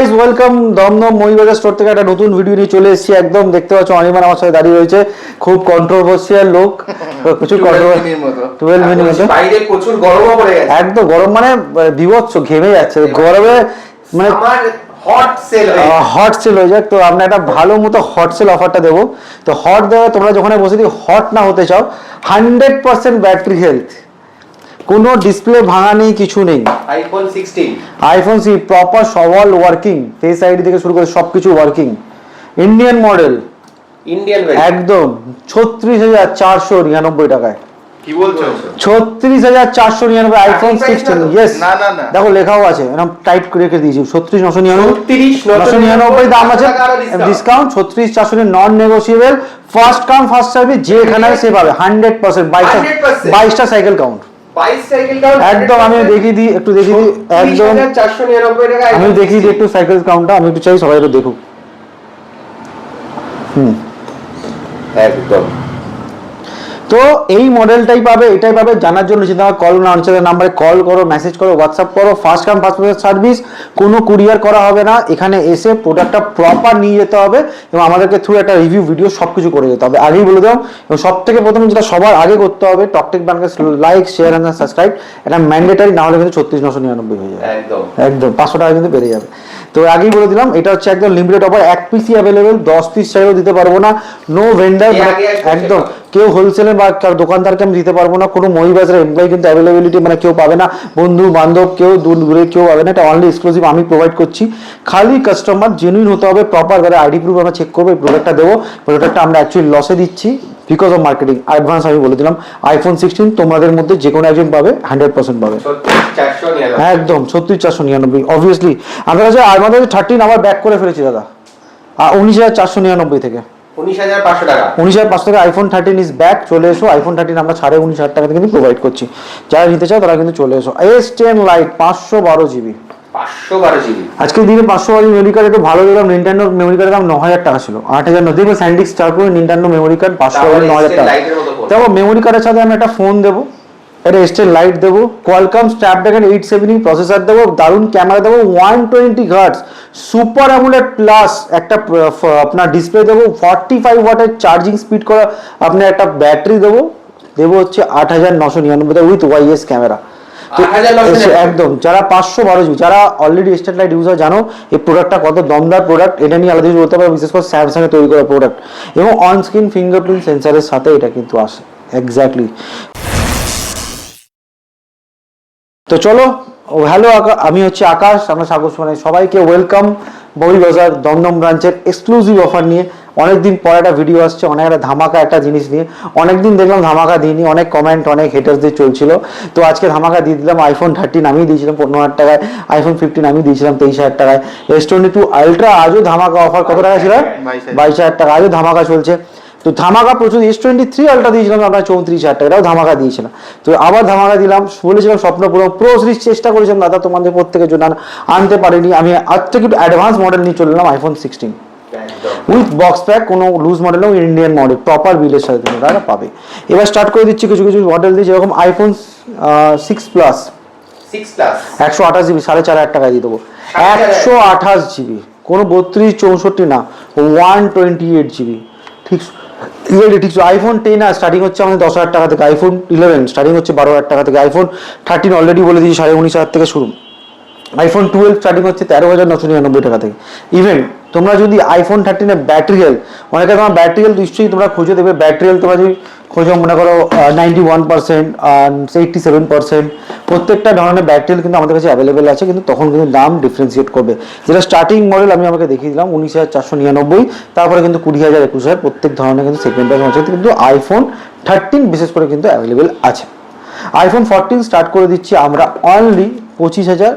Guys, welcome Dumdum মহিবাজার store থেকে একটা নতুন ভিডিও নিয়ে চলে এসেছি। একদম দেখতে পাচ্ছ অনির্বাণ আমার সাথে দাঁড়িয়ে রয়েছে, খুব কন্ট্রোভার্সিয়াল লোক, প্রচুর কন্ট্রোভার্সিয়াল মতো 12 মিনিট মতো। বাইরে প্রচুর গরমও পড়ে গেছে, একদম গরম মানে বিভৎস, ঘেমে যাচ্ছে গরমে, মানে হট সেল হয়ে যাক। তো আমরা একটা ভালো মতো হট সেল অফারটা দেবো। তো হট দেওয়া তোমরা যখন বসে দিই হট না হতে চাও, 100% ব্যাটারি হেলথ, কোনো ডিসপ্লে ভাঙা নেই, কিছু নেই। আইফোন সি প্রপার সওয়াল ওয়ার্কিং, ফেস আইডি থেকে শুরু করে সবকিছু ওয়ার্কিং, ইন্ডিয়ান মডেল, একদম 36,499 টাকায়। কি বলছো? 36,499 আইফোন 16। ইয়েস, দেখো লেখাও আছে, এরকম টাইপ করে রেখে দিয়েছি। 36,999 দাম আছে, discount 36,400, non negotiable, first come first service, যেখানে সে পাবে 100%। 22টা সাইকেল কাউন্ট, একদম। আমি দেখিয়ে দিই, একটু দেখিয়ে দিই, একদম 499 টাকা। আমি দেখিয়ে দিই একটু সাইকেল কাউন্টটা, আমি একটু চাই সবাই একটু দেখুক। একদম। তো এই মডেলটাই পাবে, এটাই পাবে। জানার জন্য চিন্তা কল না, অঞ্চলের নাম্বারে কল করো, মেসেজ করো, হোয়াটসঅ্যাপ করো। ফার্স্ট কাম ফার্স্ট সার্ভিস, কোনো কুরিয়ার করা হবে না। এখানে এসে প্রোডাক্টটা প্রপার নিয়ে যেতে হবে এবং আমাদেরকে থ্রু একটা রিভিউ ভিডিও সব কিছু করে যেতে হবে। আগেই বলে দাও, এবং সব থেকে প্রথম যেটা সবার আগে করতে হবে, টকটেক ব্যাংকে লাইক শেয়ার অ্যান্ড সাবস্ক্রাইব, এটা ম্যান্ডেটারি, না হলে কিন্তু 36,999 হয়ে যাবে। একদম 500 টাকা কিন্তু বেড়ে যাবে। তো আগেই বলে দিলাম, এটা হচ্ছে একদম লিমিটেড অফার, 1 পিসই অ্যাভেলেবেল, 10 পিস চাইলেও দিতে পারবো না। নো ভেন্ডার, একদম কেউ হোলসেলে বা দোকানদারকে আমি দিতে পারবো না। কোনো মহিবাজারের এমপ্লয়ি কিন্তু অ্যাভেলেবিলিটি মানে কেউ পাবে না, বন্ধু বান্ধব কেউ দূরে কেউ পাবে না। এটা অনলি এক্সক্লুসিভ আমি প্রোভাইড করছি। খালি কাস্টমার জেনুইন হতে হবে, প্রপার যারা আইডি প্রুফ আমরা চেক করবো, এই প্রোডাক্টটা দেবো। প্রোডাক্টটা আমরা অ্যাকচুয়ালি লসে দিচ্ছি বিকজ অফ মার্কেটিং। অ্যাডভান্স আমি বলে দিলাম, আইফোন 16 তোমাদের মধ্যে যে কোনো একজন পাবে, 100% পাবে। একদম 36,499। অবভিয়াসলি আমাদের কাছে আমাদের 13 আবার ব্যাক করে ফেলেছি দাদা, 19,499 থেকে 19,500 টাকা। 19,500 টাকা আইফোন 13 ইজ ব্যাক। চলে এসো, আইফোন 13 আমরা 19,500 টাকা থেকে কিন্তু প্রোভাইড করছি। যারা নিতে চাও তারা কিন্তু চলে এসো। S10 লাইট 512 জিবি, 512 জিবি আজকে দিনে 512 মেমোরি কার্ড একটু ভালো দিলাম। নিনটেন্ডো মেমোরি কার্ডের দাম 9,000 টাকা ছিল, 8,000 দেখবে স্যান্ডিক্স চার করে নিনটেন্ডো মেমোরি কার্ড 512 9,000 টাকা। দেখো মেমোরি কার্ডের সাথে আমি একটা ফোন দেবো, এটা S10 লাইট দেবো, কোয়ালকম স্ন্যাপড্রাগন 870 প্রসেসর দেবো, দারুণ ক্যামেরা দেবো, 120 হার্টজ সুপার অ্যামোলেড প্লাস একটা আপনার ডিসপ্লে দেবো, 45 ওয়াটের চার্জিং স্পিড করা আপনার একটা ব্যাটারি দেবো হচ্ছে 8,999 উইথ ওয়াইএস ক্যামেরা। তো একদম যারা 512 জিবি, যারা অলরেডি S10 লাইট ইউজার জানো এই প্রোডাক্টটা কত দমদার প্রোডাক্ট, এটা নিয়ে আলাদা কিছু বলতে পারবো, বিশেষ করে স্যামসাং এ তৈরি করা প্রোডাক্ট এবং অন স্ক্রিন ফিঙ্গারপ্রিন্ট সেন্সারের সাথে এটা কিন্তু আসে। এক্স্যাক্টলি। তো চলো, হ্যালো আমি হচ্ছে আকাশ, আমরা সাগর মানে সবাইকে ওয়েলকাম মহিবাজার দমদম ব্রাঞ্চের এক্সক্লুসিভ অফার নিয়ে। অনেকদিন পর একটা ভিডিও আসছে, অনেক একটা ধামাকা একটা জিনিস নিয়ে। অনেকদিন দেখলাম ধামাকা দিইনি, অনেক কমেন্ট অনেক হেটার্সদের চলছিল। তো আজকে ধামাকা দিয়ে দিলাম। আইফোন 13 আমি দিয়েছিলাম 15,000 টাকায়, আইফোন 15 আমি দিয়েছিলাম 23,000 টাকায়। S22 আলট্রা আজও ধামাকা অফার, কত টাকা ছিল? 22,000 টাকা, আজও ধামাকা চলছে। তো ধামাকা প্রচুর। S23 আলট্রা দিয়েছিলাম আপনার 34,000 টাকা, এটাও ধামাকা দিয়েছিলাম। তো আবার ধামাকা দিলাম, বলেছিলাম স্বপ্ন পুরো প্রো সিরিজ চেষ্টা করেছিলাম দাদা তোমাদের প্রত্যেকের জন্য, আনতে পারিনি। আমি আজ থেকে একটু অ্যাডভান্স মডেল নিয়ে চলে এলাম, আইফোন 16 উইথ বক্স প্যাক, কোনো লুজ মডেল নেই, ইন্ডিয়ান মডেল প্রপার বিলের সাথে তোমরা পাবে। এবার স্টার্ট করে দিচ্ছি কিছু কিছু মডেল দিয়ে, যেরকম আইফোন 6 প্লাস 128 জিবি 4,500 টাকায় দিয়ে দেবো। 128 জিবি, কোনো 32 64 না, 128 জিবি। ঠিক ঠিক। আইফোন 10 আর স্টার্টিং হচ্ছে আমাদের 10,000 টাকা থেকে, আইফোন 11 স্টার্টিং হচ্ছে 12,000 টাকা থেকে, আইফোন 13 অলরেডি বলে দিয়েছি 19,500 থেকে শুরু, আইফোন 12 স্টার্টিং হচ্ছে 13,999 টাকা থেকে। ইভেন তোমরা যদি আইফোন 13 এর ব্যাটারি হেলথ, অনেকে তোমার ব্যাটারি হেলথ নিশ্চয়ই তোমরা খুঁজে দেবে, ব্যাটারি হেলথ তোমরা যদি খোঁজো মনে করো 91%, 87%, প্রত্যেকটা ধরনের ব্যাটারি হেলথ কিন্তু আমাদের কাছে অ্যাভেলেবেল আছে, কিন্তু তখন কিন্তু দাম ডিফারেন্সিয়েট করবে। যেটা স্টার্টিং মডেল আমি আমাকে দেখিয়ে দিলাম 19,499, তারপরে কিন্তু 20,000 21,000 প্রত্যেক ধরনের কিন্তু সেগমেন্টের মধ্যে কিন্তু আইফোন 13 বিশেষ করে কিন্তু অ্যাভেলেবেল আছে। আইফোন 14 স্টার্ট করে দিচ্ছি আমরা অনলি 25,000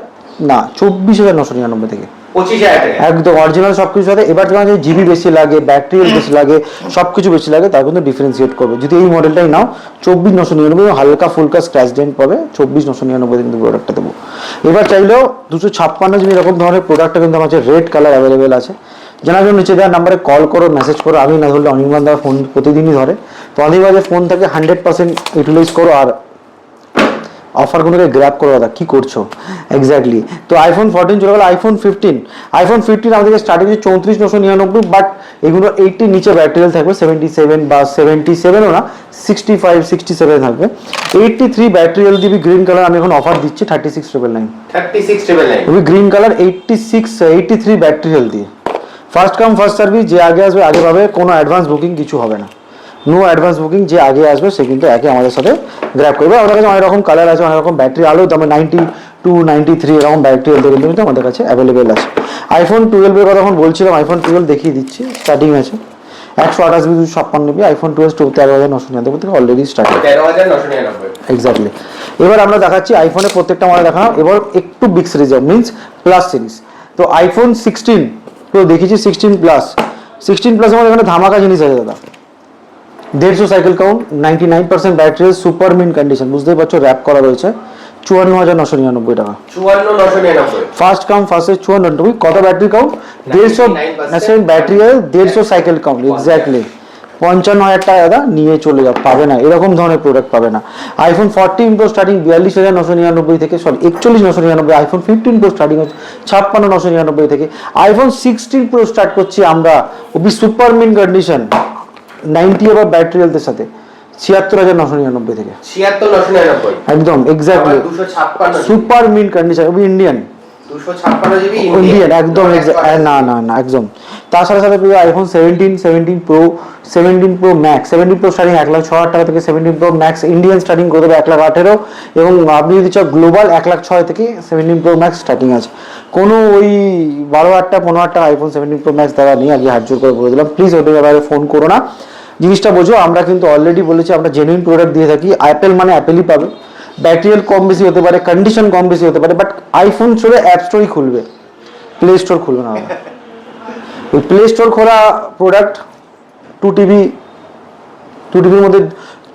না 24,999 থেকে, 25,000 টাকা একদম অরিজিনাল সবকিছু সাথে। এবার তোমার যদি জিবি বেশি লাগে, ব্যাটারি বেশি লাগে, সবকিছু বেশি লাগে, তার কিন্তু ডিফারেন্সিয়েট করবে। যদি এই মডেলটাই নাও 24,999, হালকা ফুলকা স্ক্র্যাচ ডেন্ট পাবে, 24,999 কিন্তু প্রোডাক্টটা দেবো। এবার চাইলেও 256 জিবি এরকম ধরনের প্রোডাক্টটা কিন্তু আমার কাছে রেড কালার অ্যাভেলেবেল আছে। জানার জন্য নিচে দেওয়ার নাম্বারে কল করো, মেসেজ করো। আমি না ধরলে অনির্বাণ দা ফোন প্রতিদিনই ধরে, তো অনির্বাণের ফোন থেকে 100% ইউটিলাইজ করো। আর অফারগুলোকে গ্র্যাব করো দাদা, কি করছো এক্স্যাক্টলি। তো আইফোন 14 চলে গেল, আইফোন 15 আমাদেরকে স্টার্টিং হচ্ছে 34,999, বাট এগুলো 80 নিচে ব্যাটারি থাকবে, 77 বা 77ও না, 65 67 থাকবে। 83 ব্যাটারি দিবি গ্রিন কালার আমি এখন অফার দিচ্ছি 36,999 ওই গ্রিন কালার 83 ব্যাটারি হেলথ দিয়ে। ফার্স্ট কাম ফার্স্ট সার্ভিস, যে আগে আসবে আগে পাবে, কোনো অ্যাডভান্স বুকিং কিছু হবে না, নো অ্যাডভান্স বুকিং, যে আগে আসবে সে কিন্তু একে আমাদের সাথে গ্র্যাব করবে। আমাদের কাছে অনেক রকম কালার আছে, অনেক রকম ব্যাটারি, আলো দামে 92 93 এরকম ব্যাটারি হেলথ কিন্তু আমাদের কাছে অ্যাভেলেবেল আছে। আইফোন 12 এর কথা এখন বলছিলাম, আইফোন 12 দেখিয়ে দিচ্ছি, স্টার্টিং আছে 128 জিবি 256 জিবি, আইফোন 12 13,999 থেকে অলরেডি স্টার্ট 13,999 এক্স্যাক্টলি। এবার আমরা দেখাচ্ছি আইফোনের প্রত্যেকটা মডেল দেখানো, এবার একটু big series means plus series. তো আইফোন 16 প্রো দেখিয়েছি, 16 প্লাস আমাদের এখানে ধামাকা জিনিস আছে দাদা। 150 cycle count, 99% battery, super mint condition, বুঝতেই পারছো র্যাপ করা রয়েছে, 54,999 টাকা। 54,999 ফার্স্ট কাম ফার্স্টে 54, কত battery count? 150 battery, 150 cycle count exactly. 55,000 টাকা দাদা নিয়ে চলে যাও, পাবে না এরকম ধরনের প্রোডাক্ট পাবে না। আইফোন 14 প্রো স্টার্টিং 42,999 থেকে, সরি 41,999। আইফোন 15 প্রো স্টার্টিং হচ্ছে 56,999 থেকে। আইফোন 16 প্রো স্টার্ট করছি আমরা, ওবি সুপার মিন কন্ডিশন, 90 আবার ব্যাটারি হেলথের সাথে, 76,999 থেকে। 76,999 একদম এক্স্যাক্টলি 256 সুপার মিন কন্ডিশন, ওবি ইন্ডিয়ান 256 জিবি ইন্ডিয়ান একদম না একদম। তার সাথে সাথে পেয়ে iPhone 17 Pro, 17 Pro Max, 17 Pro starting 1,06,000 টাকা থেকে, 17 প্রো ম্যাক্স ইন্ডিয়ান স্টার্টিং করে দেবে 1,18,000, এবং আপনি যদি চাও গ্লোবাল 1,06,000 থেকে 17 প্রো ম্যাক্স স্টার্টিং আছে। কোনো ওই 12,000 টাকা 15,000 টাকা আইফোন 17 প্রো ম্যাক্স দেওয়া নেই, আগে হাত জোর করে বলে দিলাম, প্লিজ ওদের ব্যাপারে ফোন করো না, জিনিসটা বোঝো। আমরা কিন্তু অলরেডি বলেছি আমরা জেনুইন প্রোডাক্ট দিয়ে থাকি, অ্যাপেল মানে অ্যাপেলই পাবে, ব্যাটারি কম বেশি হতে পারে, কন্ডিশন কম বেশি হতে পারে, বাট আইফোন চলে অ্যাপ স্টোরই খুলবে, প্লে স্টোর খুলবে না। ওই প্লে স্টোর খোলা প্রোডাক্ট 2 টিভির মধ্যে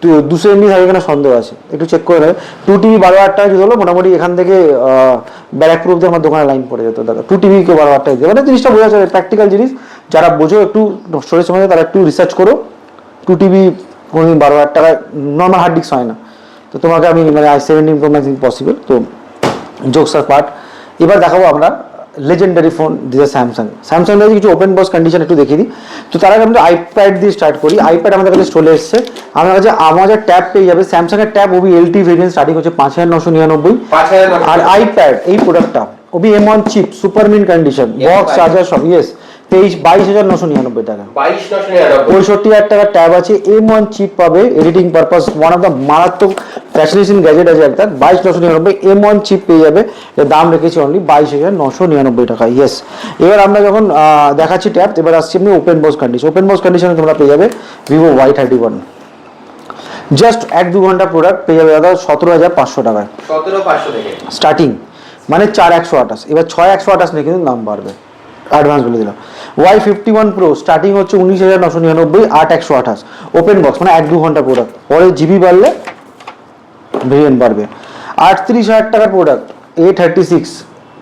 200 MB থাকে কিনা সন্দেহ আছে, একটু চেক করে নেবে। 2 টিভি 12,000 টাকা যদি হলো, মোটামুটি এখান থেকে ব্যারাকপুর অব্দি আমার দোকানে লাইন পড়ে যেত দাদা। 2 টিভি কে 12,000 টাকা দিয়ে, মানে জিনিসটা বোঝা যাবে, প্র্যাকটিক্যাল জিনিস, যারা বোঝো একটু স্টোরেজ সময় তারা একটু রিসার্চ করো। 2 টিভি কোনোদিন 12,000 টাকায় নর্মাল হার্ড ডিস্ক হয় না। তো তোমাকে আমি মানে i17 প্রো ম্যাক্স ইম্পসিবল, তো জোকস আর পার্ট। এবার দেখাবো আমরা লেজেন্ডারি ফোন দিয়ে স্যামসাং এর কিছু ওপেন বক্স কন্ডিশন একটু দেখিয়ে দিই। তো তার আগে আমরা আইপ্যাড দিয়ে স্টার্ট করি। আইপ্যাড আমাদের কাছে চলে এসেছে, আমার কাছে আমাদের ট্যাব পেয়ে যাবে, স্যামসাং এর ট্যাব ওবি এলটি ভেরিয়েন্ট স্টার্টিং হচ্ছে 5,999। আর আইপ্যাড এই প্রোডাক্টটা ওবি M1 chip, super mint condition, box charger সব, ইয়েস 22,999 টাকা। 65,000 টাকার ট্যাব আছে, M1 চিপ পাবে, editing purpose one of the মারাত্মক ফ্যাশনেশন গ্যাজেট আছে একটা, 22,999 M1 চিপ পেয়ে যাবে, এর দাম রেখেছি অনলি 22,999 টাকা। ইয়েস, এবার আমরা যখন দেখাচ্ছি ট্যাব, এবার আসছি আপনি open box condition. Open box কন্ডিশনে তোমরা পেয়ে যাবে ভিভো Y31, জাস্ট 1-2 ঘন্টা প্রোডাক্ট পেয়ে যাবে দাদা 17,500 টাকায়, 17,500 থেকে স্টার্টিং, মানে 4,128। এবার 6,128 নিয়ে কিন্তু দাম বাড়বে, অ্যাডভান্স বলে দিলাম। Y51 প্রো স্টার্টিং হচ্ছে 19,999, 8,128 ওপেন বক্স, মানে 1-2 ঘন্টা প্রোডাক্ট, পরে জিবি বাড়লে ভেরিয়েন্ট বাড়বে। 38,000 টাকার প্রোডাক্ট A36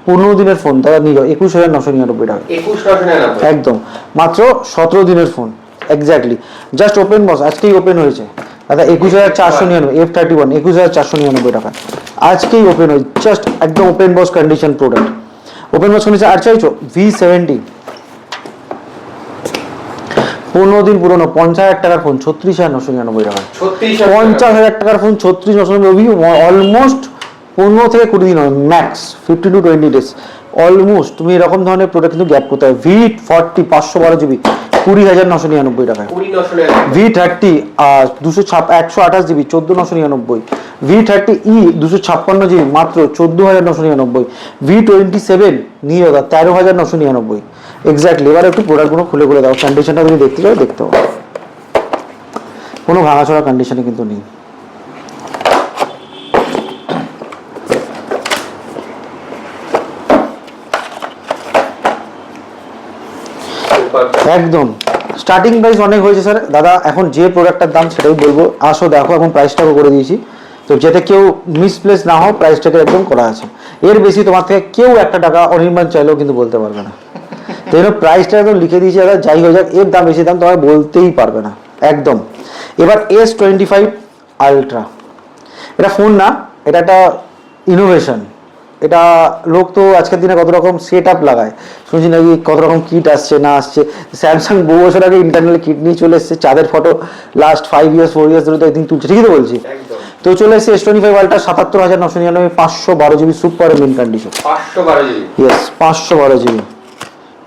15 দিনের ফোন, তারা নিয়ে যাও 21,999 টাকা, 21,999 একদম মাত্র 17 দিনের phone exactly, just open box আজকেই ওপেন হয়েছে দাদা, 21,499 F31 21,499 টাকা আজকেই ওপেন হয়েছে, জাস্ট একদম open box condition product. Open box condition আর চাইছো V70 15 দিন পুরনো 50,000 টাকার ফোন 36,999 টাকা, 50,000 টাকার ফোন 36,999, অলমোস্ট 15 থেকে 20 দিন হয় ম্যাক্স, 15 to 20 ডেজ অলমোস্ট। তুমি এরকম ধরনের প্রোডাক্ট কিন্তু গ্যাপ করতে হবে। V40 512 জিবি 20,999 টাকায়, V30 128 জিবি 14,999, V30e 256 জিবি মাত্র 14,999, V27 নিয়ে দাদা 13,999 এক্স্যাক্টলি। এবার একটু প্রোডাক্টগুলো খুলে খুলে দাও, কন্ডিশনটা তুমি দেখতে চাও দেখতে পাবো, কোনো ভাঙাচোরা কন্ডিশনে কিন্তু নেই। একদম স্টার্টিং প্রাইস অনেক হয়েছে স্যার দাদা, এখন যে প্রোডাক্টটার দাম সেটাই বলবো, আসো দেখো, এখন প্রাইসটাও করে দিয়েছি, তো যাতে কেউ মিসপ্লেস না হোক, প্রাইসটাকে একদম করা আছে। এর বেশি তোমার থেকে কেউ 1 টাকা অনির্বাণ চাইলেও কিন্তু বলতে পারবে না, তো এর প্রাইসটা একদম লিখে দিয়েছি দাদা, যাই হয়ে যাক এর দাম বেশি দাম তোমার বলতেই পারবে না একদম। এবার S25 আলট্রা, এটা ফোন না, এটা একটা ইনোভেশন। এটা লোক তো আজকের দিনে কত রকম সেট আপ লাগায়, শুনছি নাকি কত রকম কিট আসছে না আসছে। স্যামসাং বহু বছর আগে ইন্টারনাল কিট নিয়ে চলে এসেছে, চাঁদের ফটো লাস্ট 5 ইয়ার্স 4 ইয়ার্স ধরে তো একদিন তুলছে, ঠিকই তো বলছি। একদম তো চলে এসেছে S25 ultra 77,999, 512 GB super mint condition. 512 GB. Yes 512 GB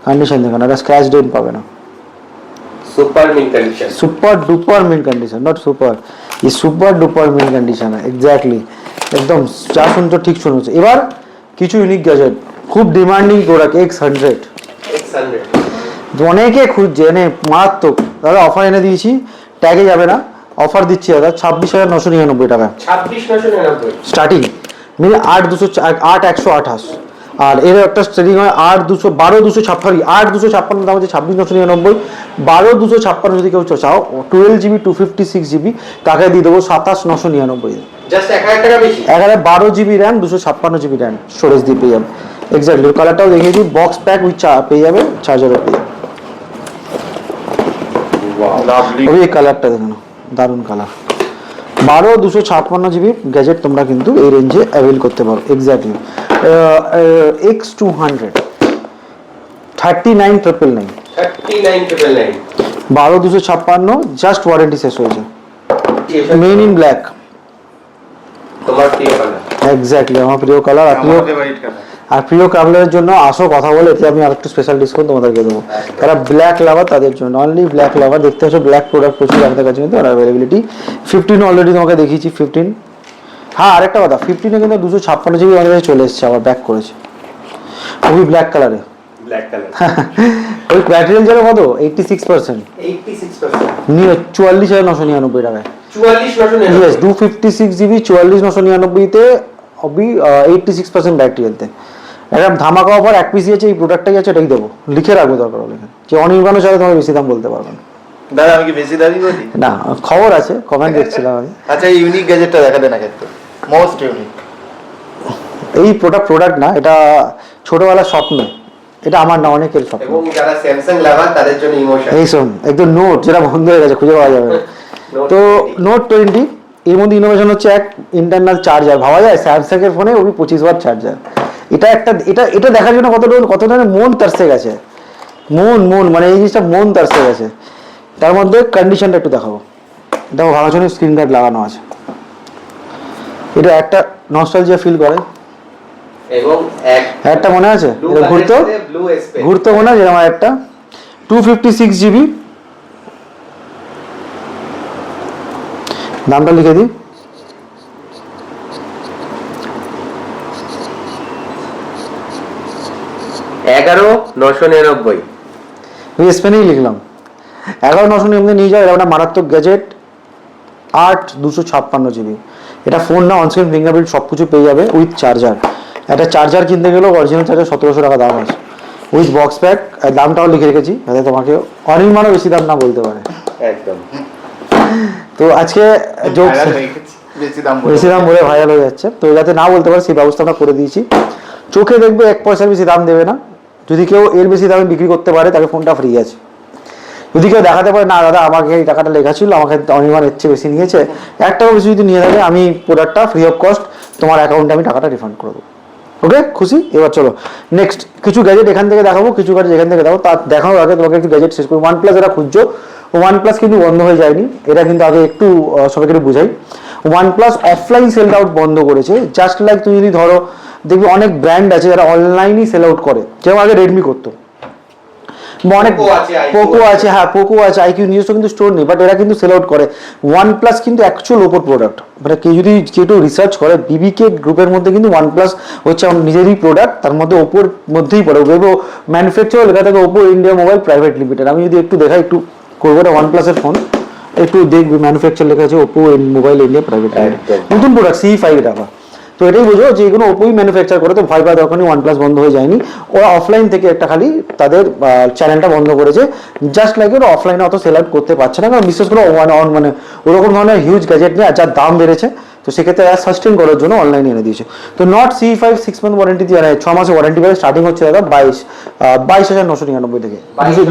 condition, দেখুন এটা স্ক্র্যাচ ডেন্ট পাবে না, super mint condition. Super duper mint condition, not super, ये super duper mint condition exactly, একদম যা শুনছো ঠিক শুনেছো। এবার কিছু ইউনিক গ্যাজেট, খুব ডিমান্ডিং প্রোডাক্ট X100, অনেকে খুঁজছে, মানে মারাত্মক দাদা অফার এনে দিয়েছি, ট্যাগে যাবে না, অফার দিচ্ছি দাদা 26,999 টাকা 26,999 স্টার্টিং, মিলে 8,128। আর এর একটা স্টার্টিং হয় 8,256, 8,256 দাম হচ্ছে 26,999, 12,256 যদি কেউ চাও 12 জিবি 256 জিবি তাকে দিয়ে দেবো 27,999। জাস্ট 1000 টাকা বেশি। 12 GB RAM 256 GB RAM storage দিয়ে পেয়ে যাবে। এক্স্যাক্টলি কালারটাও দেখিয়ে দিই, বক্স প্যাক উইথ পেয়ে যাবে, চার্জারও পেয়ে যাবে। Wow lovely. ওই কালারটা দেখুন, দারুণ কালার। 12,256 জিবি গ্যাজেট তোমরা কিন্তু এই রেঞ্জে অ্যাভেল করতে পারো। এক্স্যাক্টলি X200 39,999, 39,999 12,256, জাস্ট ওয়ারেন্টি শেষ হয়েছে। মেন ইন ব্ল্যাক, তোমার প্রিয় কালার। এক্স্যাক্টলি আমার প্রিয় কালার। আর প্রিয় কালারের জন্য আসো কথা বলে, এতে আমি আরেকটু স্পেশাল ডিসকাউন্ট তোমাদেরকে দেবো। যারা ব্ল্যাক লাভার তাদের জন্য, অনলি ব্ল্যাক লাভার, দেখতে পাচ্ছ ব্ল্যাক প্রোডাক্ট প্রচুর আমাদের কাছে কিন্তু অ্যাভেলেবিলিটি। 15 অলরেডি তোমাকে দেখিয়েছি 15। হ্যাঁ আরেকটা কথা, 15-এ কিন্তু 256 জিবি আমাদের কাছে চলে এসেছে, আবার ব্যাক করেছে, ওই ব্ল্যাক কালারে। Black colour. ওই ব্যাটারি যাবে কত 86%, 86%। নিয়ে 44,999 টাকায়। 44,999 ইয়েস 256 জিবি 44,999-তে অবি 86% ব্যাটারি হেলথে। এরকম ধামাকা অফার, এক পিসি আছে, এই প্রোডাক্টটাই আছে, এটাই দেবো, লিখে রাখবো দরকার হলে। যে অনির্বাণও চাইলে তোমাকে বেশি দাম বলতে পারবেন দাদা, আমি কি বেশি দাবি বলি? না, খবর আছে, কমেন্ট দেখছিলাম আমি। আচ্ছা, এই ইউনিক গ্যাজেটটা দেখাতে না, কিন্তু মোস্ট ইউনিক। এই প্রোডাক্ট না, এটা ছোটবেলার স্বপ্ন, এটা আমার না, অনেকের স্বপ্ন। এবং যারা স্যামসাং লাভার তাদের জন্য ইমোশন। এই শোন, একদম নোট যেটা বন্ধ হয়ে গেছে, খুঁজে পাওয়া যাবে না। তো নোট 20, এর মধ্যে ইনোভেশন হচ্ছে এক ইন্টারনাল চার্জার, ভাবা যায় স্যামসাং এর ফোনে ওই 25 ওয়াট চার্জার। এটা একটা, এটা দেখার জন্য কত ধরনের মন তারসে গেছে, মন মানে এই জিনিসটা মন তারসে গেছে। তার মধ্যে কন্ডিশনটা একটু দেখাবো, দেখো ভালো জন্য স্ক্রিন গার্ড লাগানো আছে, এটা একটা নস্টালজিয়া ফিল করে। এবং একটা মনে আছে ঘুরতো মনে আছে আমার একটা 256 জিবি, দামটা লিখে দিই, 11,999। আমি স্পেনেই লিখলাম 11,999 নিয়ে যাও। এটা একটা মারাত্মক গ্যাজেট, 8,256 জিবি। এটা ফোন না, অনস্ক্রিন ফিঙ্গারপ্রিন্ট সব কিছু পেয়ে যাবে উইথ চার্জার। একটা চার্জার কিনতে গেলেও অরিজিনাল চার্জার 1,700 টাকা দাম আছে, উইথ বক্স প্যাক। দামটাও লিখে রেখেছি যাতে তোমাকে অনির্মাণও বেশি দাম না বলতে পারে। একদম। তো আজকে বেশি দাম বলে ভাইরাল হয়ে যাচ্ছে, তো যাতে না বলতে পারে সেই ব্যবস্থা আমরা করে দিয়েছি। চোখে দেখবে 1 পয়সার বেশি দাম দেবে না, যদি কেউ এর বেশি দামে বিক্রি করতে পারে তাকে ফোনটা ফ্রি আছে। যদি কেউ দেখাতে পারে না দাদা আমাকে এই টাকাটা লেখা ছিল, আমাকে অনির্বাণ এর চেয়ে বেশি নিয়েছে, 1 টাকা বেশি যদি নিয়ে থাকে, আমি প্রোডাক্টটা ফ্রি অফ কস্ট তোমার অ্যাকাউন্টে আমি টাকাটা রিফান্ড করে দেবো। ওকে, খুশি? এবার চলো নেক্সট কিছু গ্যাজেট এখান থেকে দেখাবো, কিছু গ্যাজেট এখান থেকে দেখাবো। তার দেখানোর আগে তোমাকে একটু গ্যাজেট শেষ করি। OnePlus এরা খুঁজছো, OnePlus কিন্তু বন্ধ হয়ে যায়নি, এটা কিন্তু আগে একটু সবাইকে একটু বুঝাই। OnePlus অফলাইন সেল আউট বন্ধ করেছে, জাস্ট লাইক তুমি যদি ধরো দেখবি অনেক ব্র্যান্ড আছে যারা অনলাইনই সেল আউট করে, যেমন আগে রেডমি করতো, অনেক পোকো আছে, হ্যাঁ পোকো আছে, আইকিউ নিজস্ব কিন্তু স্টোর নেই, বাট এরা কিন্তু সেল আউট করে। OnePlus কিন্তু অ্যাকচুয়াল ওপোর প্রোডাক্ট, মানে কেউ যদি একটু রিসার্চ করে বিবিকে গ্রুপের মধ্যে কিন্তু OnePlus হচ্ছে আমার নিজেরই প্রোডাক্ট, তার মধ্যে ওপোর মধ্যেই পড়ে। ওপো ম্যানুফ্যাকচার লেখা থাকে Oppo India mobile private limited. আমি যদি একটু দেখাই, একটু করবো, এটা OnePlus এর ফোন, একটু দেখবি ম্যানুফ্যাকচার লেখা আছে Oppo mobile India private limited, নতুন প্রোডাক্ট C5 টাকা। তো এটাই বোঝো যে এগুলো ওপোই ম্যানুফ্যাকচার করে, তো ভয় পাওয়ার দরকার নেই, OnePlus বন্ধ হয়ে যায়নি। ওরা অফলাইন থেকে একটা খালি তাদের চ্যানেলটা বন্ধ করেছে, জাস্ট লাইক ওরা অফলাইনে অত সেল আউট করতে পারছে না, কারণ বিশেষ করে মানে ওরকম ধরনের হিউজ গ্যাজেট নিয়ে যার দাম বেড়েছে, তো সেক্ষেত্রে সাস্টেন করার জন্য অনলাইনে এনে দিয়েছে। তো নট C5 6 মান্থ ওয়ারেন্টি দিয়ে 6 মাসের ওয়ারেন্টি পেয়ে স্টার্টিং হচ্ছে দাদা 22,999 থেকে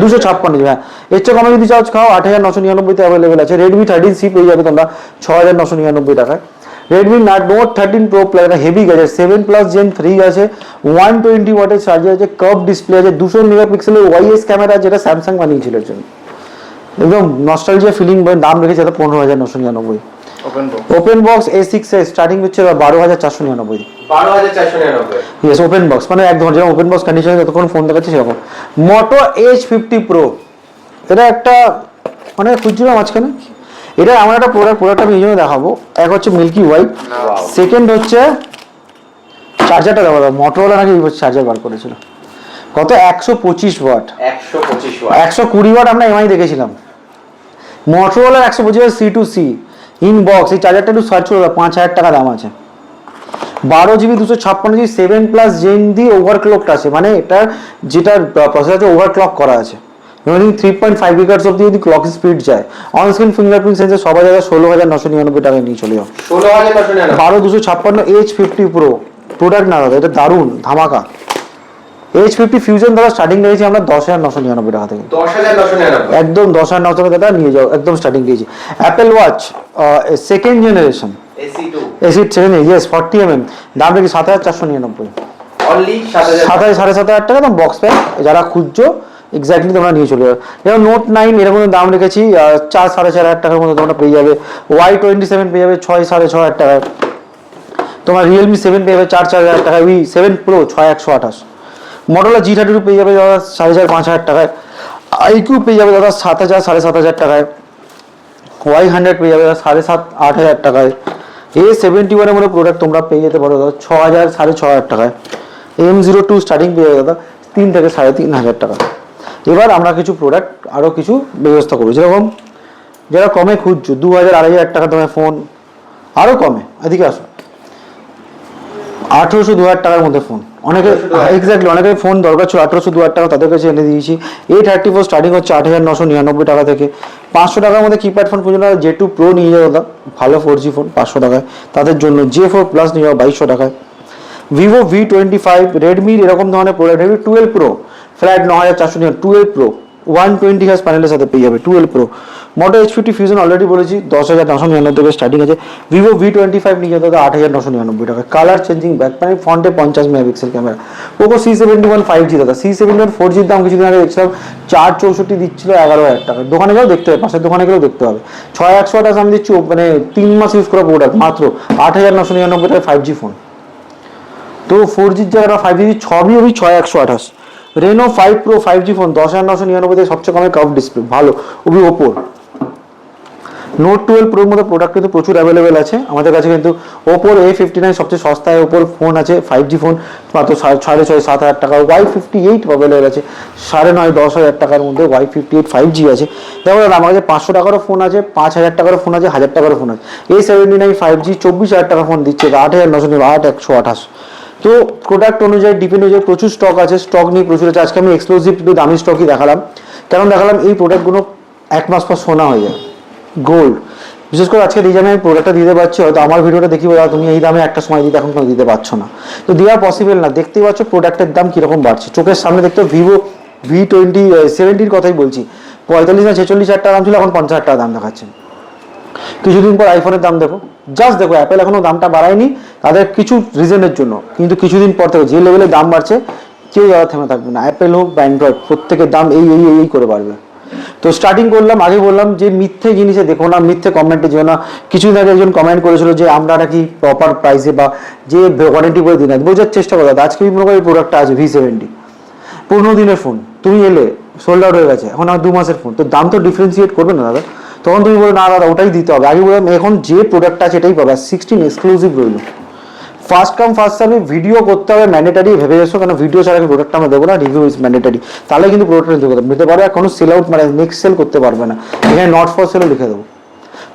256 জিবি। হ্যাঁ, এর চেয়ে কমে যদি চার্জ খাও 8,999 তে অ্যাভেলেবেল আছে। Redmi 13C পেয়ে যাবে তোমরা 6,999 টাকায়। রেডমি নোট 13 প্রো প্লাস একটা হেভি গ্যাজেট 7+ Gen 3 আছে, 120 ওয়াটের চার্জার আছে, কার্ভ ডিসপ্লে আছে, 200 মেগাপিক্সেলের ওয়াইএস ক্যামেরা যেটা স্যামসাং বানিয়েছিল এর জন্য। একদম নস্টালজিয়া ফিলিং, দাম রেখেছে 15,999। ওপেন বক্স A6 এর স্টার্টিং হচ্ছে 12,499। 12,499। ইয়েস, ওপেন বক্স মানে একদম যেমন ওপেন বক্স কন্ডিশনে যতক্ষণ ফোন দেখাচ্ছে সেরকম। মোটো H50 Pro, এটা একটা মানে খুঁজছিলাম মাঝখানে, এটা আমার একটা প্রোডাক্ট আমি এই জন্য দেখাবো। এক হচ্ছে মিল্কি হোয়াইট, সেকেন্ড হচ্ছে চার্জারটা দেখো, মোটোরোলা নাকি চার্জার বার করেছিল, কত 125 ওয়াট, 125 ওয়াট, 120 ওয়াট আমরা এমআই দেখেছিলাম। মোটোরোলা 125 C2C ইন বক্স, এই চার্জারটা একটু সার্চ করে 5,000 টাকা দাম আছে। 12GB 256GB 7+ Gen দিয়ে ওভারক্লকড আছে, মানে এটা যেটা প্রসেসর আছে ওভারক্লক করা আছে। 3.5 GHz অব্দি যদি ক্লক স্পিড যায়, অন স্ক্রিন ফিঙ্গারপ্রিন্ট সেন্সর সবাই জায়গা 16,999 টাকায় নিয়ে চলে যাও। 16,999। 12,256 H50 Pro প্রোডাক্ট না দাদা, এটা দারুণ ধামাকা। H50 ফিউশন দাদা স্টার্টিং দিয়েছি আমরা 10,999 টাকা থেকে, 10,999 একদম 10,999 টাকা নিয়ে যাও, একদম স্টার্টিং দিয়েছি। Apple watch second generation AC2 acid 7 yes 40mm, দাম রেখে 7,499, অনলি 7,000। 7,500 টাকা দাম বক্স প্যাক। যারা খুঁজছো এক্স্যাক্টলি তোমরা নিয়ে চলে যাবে। যেমন নোট 9 এরকম দাম রেখেছি 4,500 টাকার মধ্যে তোমরা পেয়ে যাবে। Y27 পেয়ে যাবে 6,500 টাকায়। তোমার রিয়েলমি 7 পেয়ে যাবে 4,000 টাকায়। V7 Pro 6,128। মটোরোলা G32 পেয়ে যাবে দাদা 4,500 টাকায়। IQ পেয়ে যাবে দাদা 7,000 7,500 টাকায়। Y100 পেয়ে যাবে 7,500 টাকায়। A71 এর মধ্যে প্রোডাক্ট তোমরা পেয়ে যেতে পারো দাদা 6,000 6,500 টাকায়। M02 স্টার্টিং পেয়ে যাবে দাদা 3 থেকে 3,500 টাকা। এবার আমরা কিছু প্রোডাক্ট আরও কিছু ব্যবস্থা করবো, যেরকম যারা কমে খুঁজছো 2,000 2,500 টাকা দামের ফোন, আরও কমে এদিকে আসো 1,800 2,000 টাকার মধ্যে ফোন। অনেকে এক্স্যাক্টলি অনেকের ফোন দরকার ছিল 1,800 2,000 টাকা, তাদের কাছে এনে দিয়েছি। A34 স্টার্টিং হচ্ছে 8,999 টাকা থেকে। 500 টাকার মধ্যে কিপ্যাড ফোন খুঁজে নাও, J2 Pro নিয়ে যাও দাদা, ভালো 4G ফোন 500 টাকায়। তাদের জন্য J4 Plus নিয়ে যাও 2,200 টাকায়। Vivo V25, রেডমির এরকম ধরনের product, Redmi 12 Pro flat 9,499, 12 Pro 120 Hz প্যানেলের সাথে পেয়ে যাবে 12 Pro। মোটো H50 ফিউশন অলরেডি বলেছি 10,999 থেকে স্টার্টিং আছে। Vivo V25 নিয়ে যেতে 8,999 টাকা। কালার চেঞ্জিং ব্যাক প্যানেল, ফ্রন্টে 50 megapixel camera. Poco C71 5G দাদা, C71 4G দাম কিছুদিন আগে দেখছিলাম 464 দিচ্ছিল 11,000 টাকা। দোকানে গেলেও দেখতে হবে, পাশের দোকানে গেলেও দেখতে হবে। 6,128 আমি দিচ্ছি, মানে 3 মাস ইউজ করা প্রোডাক্ট মাত্র 8,999 টাকায় 5G ফোন। তো 4Gর জায়গাটা 5G ছবি 6,128। Reno 5 Pro 5G ফোন 10,999 থেকে সবচেয়ে কমে, কার্ভ ডিসপ্লে ভালো, ওবি ওপোর। নোট 12 প্রোর মধ্যে প্রোডাক্ট কিন্তু প্রচুর অ্যাভেলেবেল আছে আমাদের কাছে, কিন্তু ওপোর A59 সবচেয়ে সস্তায় ওপোর ফোন আছে 5G ফোন মাত্র 6,500-7,000 টাকা। Y58 অ্যাভেলেবেল আছে 9,500-10,000 টাকার মধ্যে। Y58 5G আছে। দেখো দাদা আমার কাছে 500 টাকারও ফোন আছে, 5,000 টাকারও ফোন আছে, 1,000 টাকারও ফোন আছে। A79 5G 24,000 টাকা ফোন দিচ্ছে 8,998। তো প্রোডাক্ট অনুযায়ী ডিপেন্ড অনুযায়ী প্রচুর স্টক আছে, স্টক নিয়ে প্রচুর আছে। আজকে আমি এক্সক্লুসিভ দামি স্টকই দেখালাম। কেন দেখালাম? এই প্রোডাক্টগুলো 1 মাস পর সোনা হয়ে যায়, গোল্ড। বিশেষ করে আজকে এই দামে আমি প্রোডাক্টটা দিতে পারছি, হয়তো আমার ভিডিওটা দেখি বলা তুমি এই দামে একটা সময় দিতে এখন কোনো দিতে পারছো না, তো দেওয়া পসিবল না। দেখতেই পাচ্ছ প্রোডাক্টের দাম কীরকম বাড়ছে চোখের সামনে। দেখতে ভিভো V70 কথাই বলছি, 45 না 46,000 টাকা দাম ছিল, এখন 50,000 টাকা দাম দেখাচ্ছে। কিছুদিন পর আইফোনের দাম দেখো, জাস্ট দেখো অ্যাপেল এখনো দামটা বাড়ায়নি তাদের কিছু রিজনের জন্য, কিন্তু কিছুদিন পর থেকে যে লেভেলে দাম বাড়ছে কেউ যারা থেমে থাকবে না। অ্যাপেল হোক বা অ্যান্ড্রয়েড, প্রত্যেকের দাম এই করে বাড়বে। তো স্টার্টিং করলাম, আগে বললাম যে মিথ্যে জিনিসে দেখো না, মিথ্যে কমেন্টে যেও না। কিছুদিন আগে একজন কমেন্ট করেছিল যে আমরা নাকি প্রপার প্রাইসে বা যে ওয়ারেন্টি করে দিন, বোঝার চেষ্টা করো। আজকে মনে করি প্রোডাক্টটা আছে V70, 15 দিনের ফোন, তুমি এলে সোল্ড আউট হয়ে গেছে, এখন আমার 2 মাসের ফোন, তো দাম তো ডিফারেন্সিয়েট করবে না দাদা। তখন তুমি বলো না দাদা ওটাই দিতে হবে। আগে বললাম এখন যে প্রোডাক্টটা আছে এটাই পাবে। 16 এক্সক্লুসিভ রইল, first come first service, video করতে হবে ম্যান্ডেটারি ভেবে এসো, কারণ ভিডিও ছাড়া প্রোডাক্টটা আমরা দেবো না, রিভিউ ইজ ম্যান্ডেটারি। তাহলে কিন্তু প্রোডাক্টটা নিতে পারবে, আর কোনো সেল আউট মানে নেক্সট সেল করতে পারবে না, এখানে নট ফর সেলও লিখে দেবো।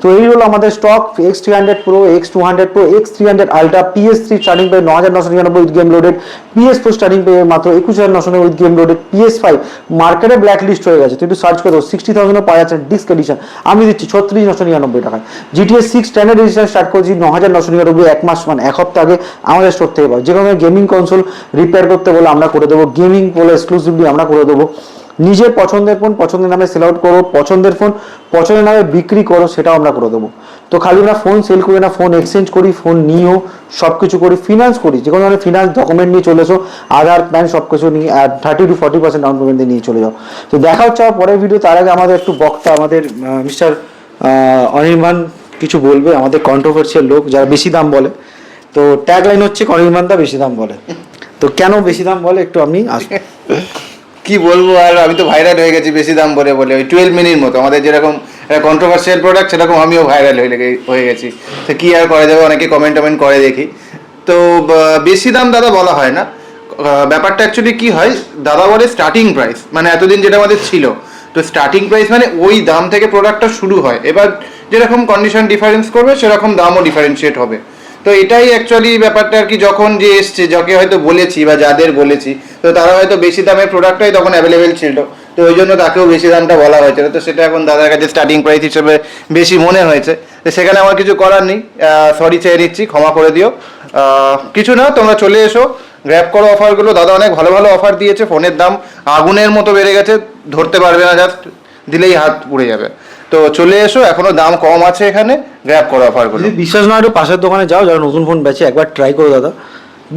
তো এই হলো আমাদের stock. X300 Pro, X200 Pro, X300 Ultra, PS3 starting পেয়ে 9,999 with game loaded, PS4 starting পেয়ে মাত্র 21,999 উইথ গেম লোডেড, PS5 মার্কেটে ব্ল্যাক লিস্ট হয়ে গেছে, তুই একটু সার্চ করে দেবো, 60,000 পাওয়া যাচ্ছে ডিস্ক এডিশন, আমি দিচ্ছি 36,999 টাকায়। GTA 6 স্ট্যান্ডার্ড এডিশন স্টার্ট করেছি 9,999, 1 মাস মানে 1 সপ্তাহ আগে আমাদের স্টোর থেকে পাবো। যে কোনো গেমিং কনসোল রিপেয়ার করতে বলে আমরা করে দেবো, গেমিং বলে এক্সক্লুসিভলি আমরা করে দেবো। নিজের পছন্দের ফোন পছন্দের নামে সেল আউট করো, পছন্দের ফোন পছন্দের নামে বিক্রি করো, সেটাও আমরা করে দেবো। তো খালি আমরা ফোন সেল করি না, ফোন এক্সচেঞ্জ করি, ফোন নিয়েও সব কিছু করি, ফিনান্স করি, যে কোনো ধরনের ফিনান্স ডকুমেন্ট নিয়ে চলে এসো, আধার প্যান সব কিছু নিয়ে 30 to 40% ডাউন পেমেন্ট দিয়ে নিয়ে চলে যাও। তো দেখা হচ্ছে আমার পরের ভিডিও। তার আগে আমাদের একটু বক্তা আমাদের মিস্টার অনির্বাণ কিছু বলবে, আমাদের কন্ট্রোভার্সিয়াল লোক যারা বেশি দাম বলে। তো ট্যাগ লাইন হচ্ছে অনির্বাণ দা বেশি দাম বলে। তো কেন বেশি দাম বলে একটু আপনি আসুন। কি বলবো, আর আমি তো ভাইরাল হয়ে গেছি বেশি দাম বলে বলে। ওই 12 মিনিট মতো আমাদের যেরকম কন্ট্রোভার্সিয়াল প্রোডাক্ট, সেরকম আমিও ভাইরাল হয়ে গেছি। তো কি আর করা যাবে, অনেকে কমেন্ট করে দেখি। তো বেশি দাম দাদা বলা হয় না। ব্যাপারটা অ্যাকচুয়ালি কি হয়, দাদা বলে স্টার্টিং প্রাইস, মানে এতদিন যেটা আমাদের ছিল। তো স্টার্টিং প্রাইস মানে ওই দাম থেকে প্রোডাক্টটা শুরু হয়। এবার যেরকম কন্ডিশন ডিফারেন্স করবে সেরকম দামও ডিফারেন্সিয়েট হবে। তো এটাই অ্যাকচুয়ালি ব্যাপারটা আর কি। যখন যে এসছে, যাকে হয়তো বলেছি বা যাদের বলেছি, তো তারা হয়তো বেশি দামের প্রোডাক্টটাই তখন অ্যাভেলেবেল ছিল, তো ওই জন্য তাকেও বেশি দামটা বলা হয়েছিল। তো সেটা এখন দাদার কাছে স্টার্টিং প্রাইস হিসেবে বেশি মনে হয়েছে। তো সেখানে আমার কিছু করার নেই, সরি চেয়ে নিচ্ছি, ক্ষমা করে দিও। কিছু না, তোমরা চলে এসো, গ্র্যাব করো অফারগুলো। দাদা অনেক ভালো ভালো অফার দিয়েছে। ফোনের দাম আগুনের মতো বেড়ে গেছে, ধরতে পারবে না, জাস্ট দিলেই হাত পুড়ে যাবে। তো চলে এসো, এখনো দাম কম আছে এখানে, গ্র্যাব করো অফারগুলো। যদি বিশ্বাস না হয় একটু পাশের দোকানে যাও, যারা নতুন ফোন বেচে, একবার ট্রাই করো দাদা।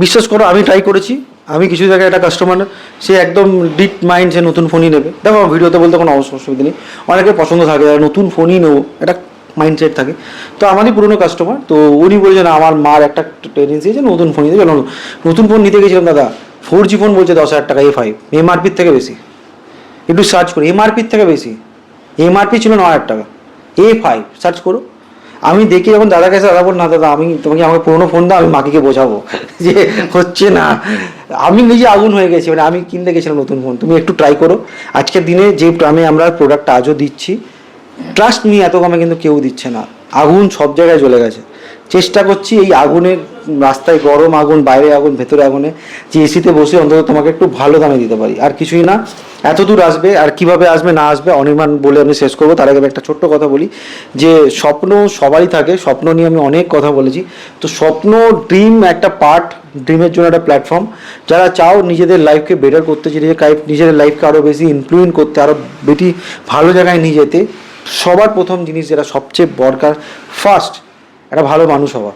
বিশ্বাস করো, আমি ট্রাই করেছি। আমি কিছু জায়গায় একটা কাস্টমার, সে একদম ডিট মাইন্ড, সে নতুন ফোনই নেবে। দেখো ভিডিওতে বলতে কোনো অসুবিধা নেই, অনেকের পছন্দ থাকে, যারা নতুন ফোনই নেবো একটা মাইন্ডসেট থাকে। তো আমারই পুরনো কাস্টমার, তো উনি বলেছেন আমার মার একটা টেন্ডেন্সি আছে নতুন ফোন নিতে। চলো নতুন ফোন নিতে গেছিলাম দাদা, 4G ফোন বলছে 10,000 টাকা, A5 এমআরপির থেকে বেশি। একটু সার্চ করি, এমআরপির থেকে বেশি। এমআরপি ছিল 9,000 টাকা, A5 সার্চ করো। আমি দেখি যখন দাদার কাছে, দাদা বল না দাদা, আমি তোমাকে আমাকে পুরোনো ফোন দাও, আমি মাকে বোঝাবো যে হচ্ছে না। আমি নিজে আগুন হয়ে গেছি, মানে আমি কিনতে গেছিলাম নতুন ফোন। তুমি একটু ট্রাই করো। আজকের দিনে যে আমরা প্রোডাক্টটা আজও দিচ্ছি, ট্রাস্ট মি, এত কমে কিন্তু কেউ দিচ্ছে না। আগুন সব জায়গায় জ্বলে গেছে। চেষ্টা করছি এই আগুনের, রাস্তায় গরম আগুন, বাইরে আগুন, ভেতরে আগুনে, যে এসিতে বসে অন্তত তোমাকে একটু ভালো দামে দিতে পারি। আর কিছুই না। এত দূর আসবে, আর কিভাবে আসবে না আসবে অনির্বাণ বলে আমি শেষ করবো। তার আগে আমি একটা ছোট্ট কথা বলি, যে স্বপ্ন সবারই থাকে, স্বপ্ন নিয়ে আমি অনেক কথা বলেছি। তো স্বপ্ন, ড্রিম একটা পার্ট, ড্রিমের জন্য একটা প্ল্যাটফর্ম। যারা চাও নিজেদের লাইফকে বেটার করতে, নিজেদের লাইফকে আরও বেশি ইনফ্লুয়েন্স করতে, আরও বেশি ভালো জায়গায় নিয়ে যেতে, সবার প্রথম জিনিস যেটা সবচেয়ে দরকার, ফার্স্ট একটা ভালো মানুষ হওয়া।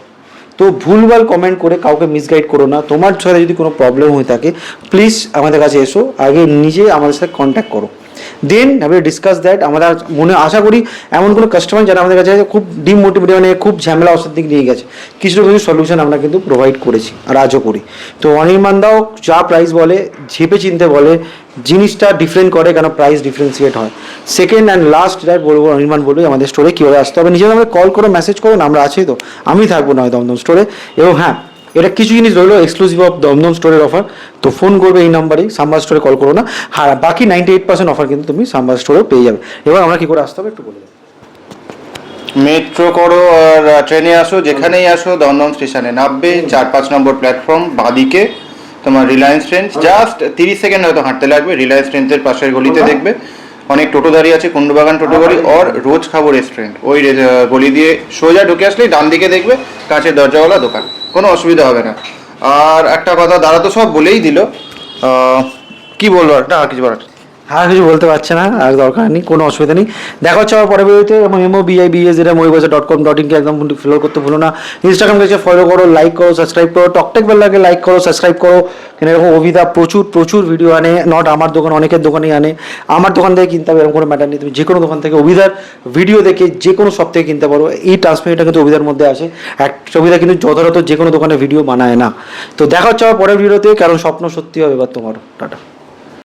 তো ভুলভাল কমেন্ট করে কাউকে মিসগাইড করো না। তোমার সাথে যদি কোনো প্রবলেম হয়ে থাকে, প্লিজ আমাদের কাছে এসো, আগে নিজে আমাদের সাথে কন্ট্যাক্ট করো, দেন আমি ডিসকাস দ্যাট। আমরা মনে আশা করি এমন কোনো কাস্টমার যারা আমাদের কাছে খুব ডিমোটিভেট, মানে খুব ঝামেলা অবস্থার দিকে নিয়ে গেছে, কিছু কিছু সলিউশন আমরা কিন্তু প্রোভাইড করেছি আর আজও করি। তো অনির্বাণ দাও যা প্রাইস বলে, ঝেপে চিনতে বলে, জিনিসটা ডিফারেন্ট করে, কেন প্রাইস ডিফারেন্সিয়েট হয়। সেকেন্ড অ্যান্ড লাস্ট যেটা বলবো, অনির্বাণ বলবে আমাদের স্টোরে কীভাবে আসতে হবে। নিজেরা আমাদের কল করো, মেসেজ করো, আমরা আছি তো, আমি থাকবো নয় দমদম স্টোরে। এবং হ্যাঁ, এটা কিছু জিনিস রইলো এক্সক্লুসিভ অফ দমদম স্টোরের অফার। তো ফোন করবে এই নাম্বারেই, সাম্বার স্টোরে কল করো না। হ্যাঁ, বাকি 98% অফার কিন্তু তুমি সাম্বার স্টোরেও পেয়ে যাবে। এবার আমরা কী করে আসতে হবে একটু বলে দেবো। মেট্রো করো আর ট্রেনে আসো, যেখানেই আসো দমদম স্টেশনে নামবে, 4-5 নম্বর প্ল্যাটফর্ম, বাঁদিকে তোমার রিলায়েন্স ট্রেন্ডস, জাস্ট 30 সেকেন্ড হয়তো হাঁটতে লাগবে। রিলায়েন্স ট্রেন্ডসের পাশের গলিতে দেখবে অনেক টোটো দাঁড়িয়ে আছে, কুন্ডুবাগান টোটো গলি ওর রোজ খাবো রেস্টুরেন্ট। ওই গলি দিয়ে সোজা ঢুকে আসলেই ডান দিকে দেখবে কাঁচের দরজাওয়ালা দোকান, কোনো অসুবিধা হবে না। আর একটা কথা, দাদা তো সব বলেই দিল, কি বলবো আর না, কিছু বলার আর কিছু বলতে পারছে না, আর দরকার নেই, কোনো অসুবিধা নেই। দেখা হচ্ছে আমার পরের ভিডিওতে। এবং MOBIBAS@mobibazaar.com.in একদম ফলো করতে ভুলো না। ইনস্টাগ্রাম পেজে ফলো করো, লাইক করো, সাবস্ক্রাইব করো। টকটেক বেল লাগে, লাইক করো, সাবস্ক্রাইব করো। কেন এরকম অভিদা প্রচুর ভিডিও আনে, নট আমার দোকান, অনেকের দোকানেই আনে। আমার দোকান থেকে কিনতে হবে এরকম কোনো ম্যাটার নেই, তুমি যে কোনো দোকান থেকে অভিদার ভিডিও দেখে যে কোনো সব থেকে কিনতে পারো। এই ট্রান্সমিটটা কিন্তু অভিদার মধ্যে আসে। অভিদা কিন্তু যথাযথ যে কোনো দোকানে ভিডিও বানায় না। তো দেখা হচ্ছে আমার পরের ভিডিওতে, কারণ স্বপ্ন সত্যি হবে এবার তোমারও। টাটা।